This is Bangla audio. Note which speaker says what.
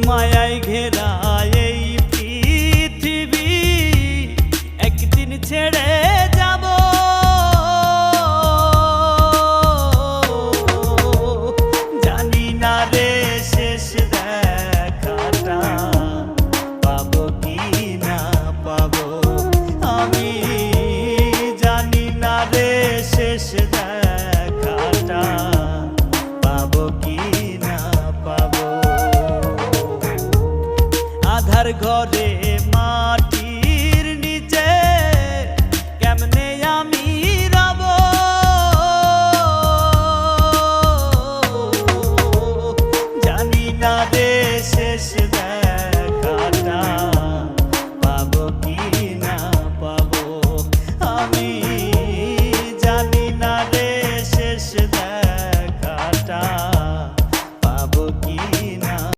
Speaker 1: মায়ায় ঘেরা এই পৃথিবী একদিন ছেড়ে যাব। জানি না রে শেষ দেখাটা পাবো কি না পাবো, আমি জানি না রে শেষ দেখাটা পাবো কি না পাবো। আধার ঘরে